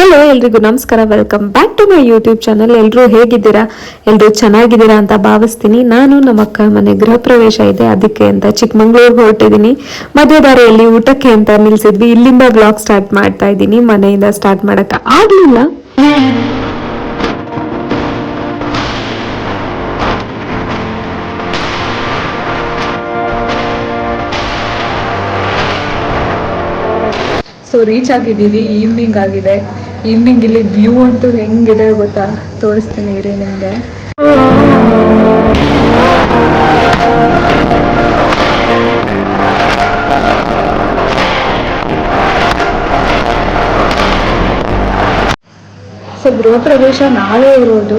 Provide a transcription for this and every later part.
Hello ಎಲ್ರಿಗೂ ನಮಸ್ಕಾರ, welcome back to my YouTube channel. ಎಲ್ಲರೂ ಹೇಗಿದ್ದೀರಾ? ಎಲ್ಲರೂ ಚೆನ್ನಾಗಿದ್ದೀರಾ ಅಂತ ಭಾವಿಸ್ತೀನಿ. ನಾನು ನಮ್ಮ ಅಕ್ಕ ಮನೆ ಗೃಹ ಪ್ರವೇಶ ಇದೆ, ಅದಕ್ಕೆ ಅಂತ ಚಿಕ್ಕಮಂಗ್ಳೂರ್ಗೆ ಹೊರಟಿದ್ದೀನಿ. ಮಧ್ಯ ದಾರಿಯಲ್ಲಿ ಊಟಕ್ಕೆ ಅಂತ ನಿಲ್ಸಿದ್ವಿ. ಇಲ್ಲಿಂದ ಬ್ಲಾಗ್ ಸ್ಟಾರ್ಟ್ ಮಾಡ್ತಾ ಇದ್ದೀನಿ. ಮನೆಯಿಂದ ಸ್ಟಾರ್ಟ್ ಮಾಡಕ್ಕೆ ಆಗಲಿಲ್ಲ. ಸೊ ರೀಚ್ ಆಗಿದ್ದೀವಿ. ಈವ್ನಿಂಗ್ ಆಗಿದೆ. ಈವ್ನಿಂಗ್ ಇಲ್ಲಿ ವ್ಯೂ ಅಂತೂ ಹೆಂಗಿದೆ ಗೊತ್ತಾ, ತೋರಿಸ್ತೀನಿ ಇರಿ ನಿಮಗೆ. ಸೊ ಗೃಹ ಪ್ರವೇಶ ನಾಳೆ ಇರೋದು.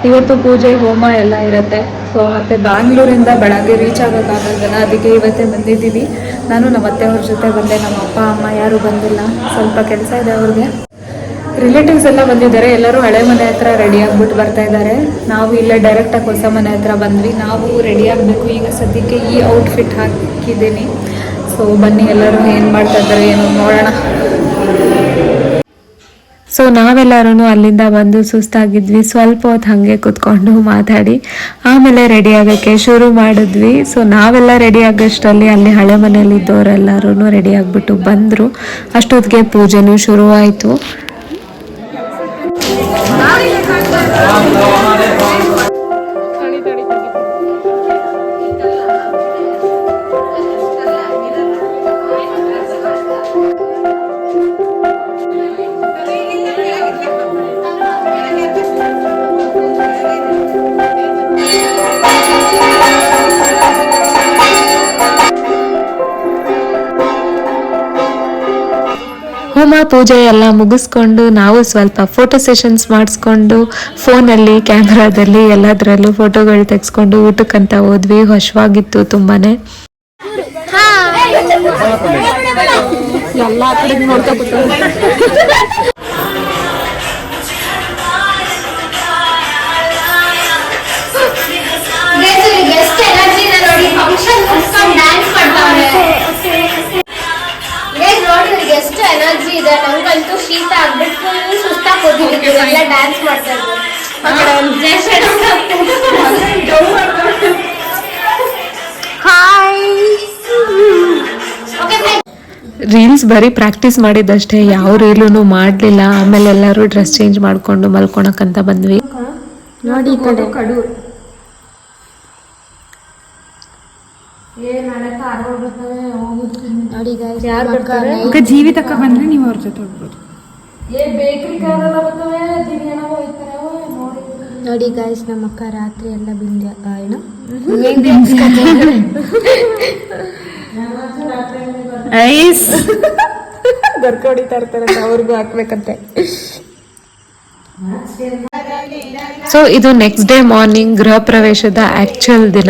ಇವತ್ತು ಪೂಜೆ ಹೋಮ ಎಲ್ಲ ಇರುತ್ತೆ. ಸೊ ಮತ್ತೆ ಬ್ಯಾಂಗ್ಳೂರಿಂದ ಬೆಳಗ್ಗೆ ರೀಚ್ ಆಗೋಕ್ಕಾಗಲ್ಲ, ಅದಕ್ಕೆ ಇವತ್ತೇ ಬಂದಿದ್ದೀವಿ. ನಾನು ನಮ್ಮ ಅತ್ತೆಯವ್ರ ಜೊತೆ ಬಂದೆ, ನಮ್ಮ ಅಪ್ಪ ಅಮ್ಮ ಯಾರೂ ಬಂದಿಲ್ಲ, ಸ್ವಲ್ಪ ಕೆಲಸ ಇದೆ ಅವ್ರಿಗೆ. ರಿಲೇಟಿವ್ಸ್ ಎಲ್ಲ ಬಂದಿದ್ದಾರೆ. ಎಲ್ಲರೂ ಹಳೆ ಮನೆ ಹತ್ರ ರೆಡಿ ಆಗ್ಬಿಟ್ಟು ಬರ್ತಾ ಇದ್ದಾರೆ. ನಾವು ಇಲ್ಲೇ ಡೈರೆಕ್ಟಾಗಿ ಹೊಸ ಮನೆ ಹತ್ರ ಬಂದ್ವಿ. ನಾವು ರೆಡಿ ಆಗಬೇಕು. ಈಗ ಸದ್ಯಕ್ಕೆ ಈ ಔಟ್ಫಿಟ್ ಹಾಕಿದ್ದೀನಿ. ಸೊ ಬನ್ನಿ ಎಲ್ಲರೂ ಏನು ಮಾಡ್ತಾ ಇದ್ದಾರೆ ಏನೋ ನೋಡೋಣ. ಸೊ ನಾವೆಲ್ಲರೂ ಅಲ್ಲಿಂದ ಬಂದು ಸುಸ್ತಾಗಿದ್ವಿ. ಸ್ವಲ್ಪ ಹೊತ್ತು ಹಾಗೆ ಕೂತ್ಕೊಂಡು ಮಾತಾಡಿ ಆಮೇಲೆ ರೆಡಿ ಆಗೋಕ್ಕೆ ಶುರು ಮಾಡಿದ್ವಿ. ಸೊ ನಾವೆಲ್ಲ ರೆಡಿ ಆಗೋಷ್ಟರಲ್ಲಿ ಅಲ್ಲಿ ಹಳೆ ಮನೆಯಲ್ಲಿ ಇದ್ದವರೆಲ್ಲರೂ ರೆಡಿ ಆಗಿಬಿಟ್ಟು ಬಂದರು. ಅಷ್ಟೊತ್ತಿಗೆ ಪೂಜೆನೂ ಶುರುವಾಯಿತು. ಹೋಮ ಪೂಜೆ ಎಲ್ಲ ಮುಗಿಸ್ಕೊಂಡು ನಾವು ಸ್ವಲ್ಪ ಫೋಟೋ ಸೆಷನ್ಸ್ ಮಾಡಿಸ್ಕೊಂಡು ಫೋನಲ್ಲಿ ಕ್ಯಾಮ್ರಾದಲ್ಲಿ ಎಲ್ಲದರಲ್ಲೂ ಫೋಟೋಗಳು ತೆಗೆಸ್ಕೊಂಡು ಊಟಕ್ಕಂತ ಹೋದ್ವಿ. ಹಶ್ವಾಗಿತ್ತು ತುಂಬಾನೇ. ಎಲ್ಲ ಕಡೆ ನೋಡ್ತಾ ಎಷ್ಟು ಎನರ್ಜಿ ಇದೆ. ನಂಗಂತೂ ಶೀತ ಆಗ್ಬಿಟ್ಟು ಸುಸ್ತಾಗಿ ಹೋಗಿದ್ದು. ಎಲ್ಲ ಡ್ಯಾನ್ಸ್ ಮಾಡ್ತಾ ಇದ್ರು. ರೀಲ್ಸ್ ಬರೀ ಪ್ರಾಕ್ಟೀಸ್ ಮಾಡಿದ್ದಷ್ಟೇ, ಯಾವ ರೀಲೂ ಮಾಡಲಿಲ್ಲ. ಆಮೇಲೆ ಎಲ್ಲರೂ ಡ್ರೆಸ್ ಚೇಂಜ್ ಮಾಡ್ಕೊಂಡು ಮಲ್ಕೊಳಕ್ಕಂತ ಬಂದ್ವಿ. ನೋಡಿ ಈ ಕಡೆ ಕಡು ನೋಡಿ ಯಾರು ಬರ್ತಾರೆ. ಜೀವಿತಕ್ಕ ಬಂದ್ರೆ ನೀವು ಅವ್ರ ಜೊತೆ ಹೋಗ್ಬೋದು. ನೋಡಿ ಗೈಸ್, ನಮ್ಮ ಅಕ್ಕ ರಾತ್ರಿ ಎಲ್ಲ ಬಿಂದ್ಯ ಏನೋ ಬರ್ಕೊಡಿತಾ ಇರ್ತಾರೆ, ಅವ್ರಿಗೂ ಹಾಕ್ಬೇಕಂತೆ. ಸೊ ಇದು ನೆಕ್ಸ್ಟ್ ಡೇ ಮಾರ್ನಿಂಗ್, ಗೃಹ ಪ್ರವೇಶದ ಆಕ್ಚುಯಲ್ ದಿನ.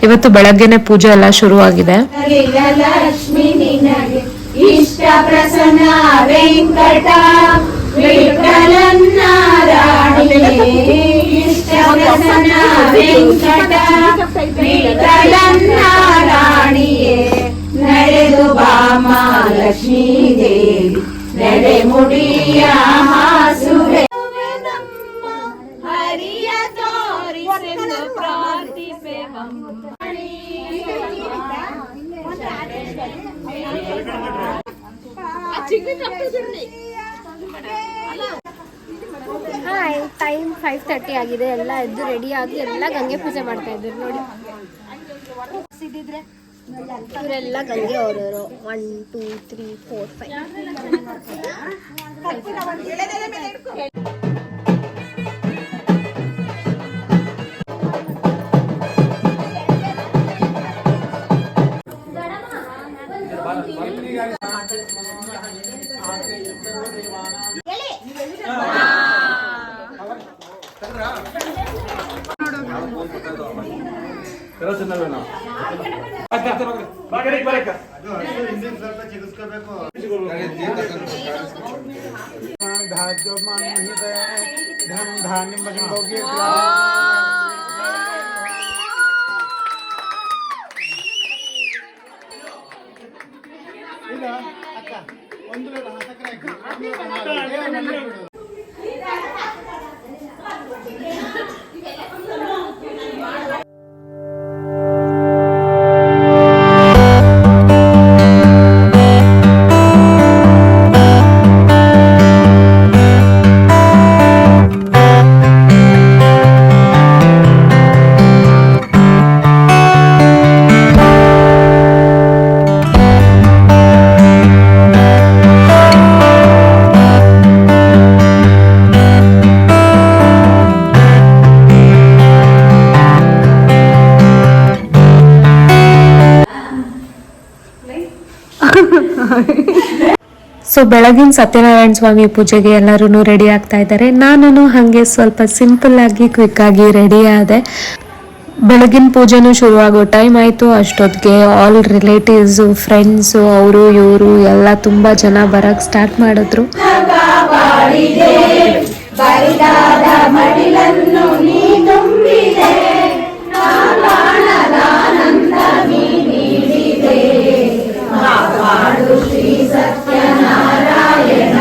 ಇವತ್ತು ಬೆಳಗ್ಗೆನೆ ಪೂಜೆ ಎಲ್ಲ ಶುರುವಾಗಿದೆ. ಇಷ್ಟ ಪ್ರಸನ್ನ ವೆಂಕಟ ಇಷ್ಟ ಪ್ರಸನ್ನ ವೆಂಕಟ ರಾಣಿಯೇ ನಡೆದು ಬಾಮ ಲಕ್ಷ್ಮೀ ದೇವಿ ನಡೆ ಮುಡಿಯ ಹಾಸುವೆ ಹರಿಯ ತೋರಿಸೆಂದು ಪ್ರಾರ್ಥಿಸೆ ಹಾಯ್, ಟೈಮ್ 5:30 ಆಗಿದೆ. ಎಲ್ಲ ಎದ್ದು ರೆಡಿ ಆಗಿ ಎಲ್ಲ ಗಂಗೆ ಪೂಜೆ ಮಾಡ್ತಾ ಇದ್ರು. ನೋಡಿ ಇವರೆಲ್ಲ ಗಂಗೆ ಅವರವರು. 1 2 3 4 5. ಒಂದು ಸೊ ಬೆಳಗಿನ ಸತ್ಯನಾರಾಯಣ ಸ್ವಾಮಿ ಪೂಜೆಗೆ ಎಲ್ಲರೂ ರೆಡಿ ಆಗ್ತಾ ಇದ್ದಾರೆ. ನಾನು ಹಾಗೆ ಸ್ವಲ್ಪ ಸಿಂಪಲ್ ಆಗಿ ಕ್ವಿಕ್ ಆಗಿ ರೆಡಿ ಆದೆ. ಬೆಳಗಿನ ಪೂಜೆನೂ ಶುರುವಾಗೋ ಟೈಮ್ ಆಯಿತು. ಅಷ್ಟೊತ್ತಿಗೆ ಆಲ್ ರಿಲೇಟಿವ್ಸ್, ಫ್ರೆಂಡ್ಸು, ಅವರು ಇವರು ಎಲ್ಲ ತುಂಬ ಜನ ಬರೋಕ್ಕೆ ಸ್ಟಾರ್ಟ್ ಮಾಡಿದ್ರು. ಬರಿದಾದ ಮಡಿಲನ್ನು ನೀ ತುಂಬಿದೆ, ಕಾಣದಾನಂದ ನೀಡಿದೆ, ಕಾಪಾಡು ಶ್ರೀ ಸತ್ಯನಾರಾಯಣ.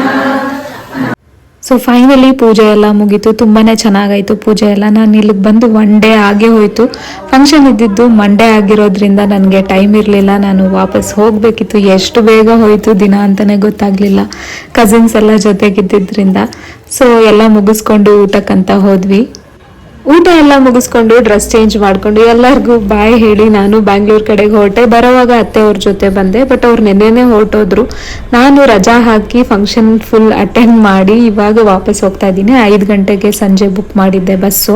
ಸೊ ಫೈನಲಿ ಪೂಜೆ ಎಲ್ಲ ಮುಗೀತು. ತುಂಬಾನೇ ಚೆನ್ನಾಗಾಯ್ತು ಪೂಜೆ ಎಲ್ಲ. ನಾನು ಇಲ್ಲಿಗೆ ಬಂದು 1 ಡೇ ಆಗೇ ಹೋಯ್ತು. ಫಂಕ್ಷನ್ ಇದ್ದಿದ್ದು ಮಂಡೇ ಆಗಿರೋದ್ರಿಂದ ನನಗೆ ಟೈಮ್ ಇರಲಿಲ್ಲ. ನಾನು ವಾಪಸ್ ಹೋಗಬೇಕಿತ್ತು. ಎಷ್ಟು ಬೇಗ ಹೋಯ್ತು ದಿನ ಅಂತಲೇ ಗೊತ್ತಾಗಲಿಲ್ಲ. ಕಸಿನ್ಸ್ ಎಲ್ಲ ಜೊತೆಗಿದ್ದಿದ್ರಿಂದ. ಸೊ ಎಲ್ಲ ಮುಗಿಸ್ಕೊಂಡು ಊಟಕ್ಕಂತ ಹೋದ್ವಿ. ಊಟ ಎಲ್ಲ ಮುಗಿಸ್ಕೊಂಡು ಡ್ರೆಸ್ ಚೇಂಜ್ ಮಾಡಿಕೊಂಡು ಎಲ್ಲರಿಗೂ ಬಾಯ್ ಹೇಳಿ ನಾನು ಬ್ಯಾಂಗ್ಳೂರ್ ಕಡೆಗೆ ಹೊರಟೆ. ಬರೋವಾಗ ಅತ್ತೆ ಅವ್ರ ಜೊತೆ ಬಂದೆ, ಬಟ್ ಅವ್ರು ನೆನ್ನೆನೇ ಹೊರಟೋದ್ರು. ನಾನು ರಜಾ ಹಾಕಿ ಫಂಕ್ಷನ್ ಫುಲ್ ಅಟೆಂಡ್ ಮಾಡಿ ಇವಾಗ ವಾಪಸ್ ಹೋಗ್ತಾ ಇದ್ದೀನಿ. 5 ಗಂಟೆಗೆ ಸಂಜೆ ಬುಕ್ ಮಾಡಿದ್ದೆ ಬಸ್ಸು.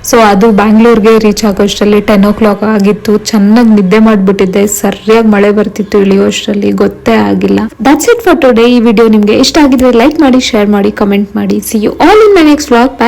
ಸೊ ಅದು ಬ್ಯಾಂಗ್ಳೂರ್ಗೆ ರೀಚ್ ಆಗೋಷ್ಟರಲ್ಲಿ 10 o'clock ಆಗಿತ್ತು. ಚೆನ್ನಾಗಿ ನಿದ್ದೆ ಮಾಡಿಬಿಟ್ಟಿದ್ದೆ. ಸರಿಯಾಗಿ ಮಳೆ ಬರ್ತಿತ್ತು ಇಳಿಯೋಷ್ಟರಲ್ಲಿ, ಗೊತ್ತೇ ಆಗಿಲ್ಲ. That's it for today. ಈ ವಿಡಿಯೋ ನಿಮಗೆ ಇಷ್ಟ ಆಗಿದ್ರೆ ಲೈಕ್ ಮಾಡಿ, ಶೇರ್ ಮಾಡಿ, ಕಮೆಂಟ್ ಮಾಡಿ. See you all in my next vlog.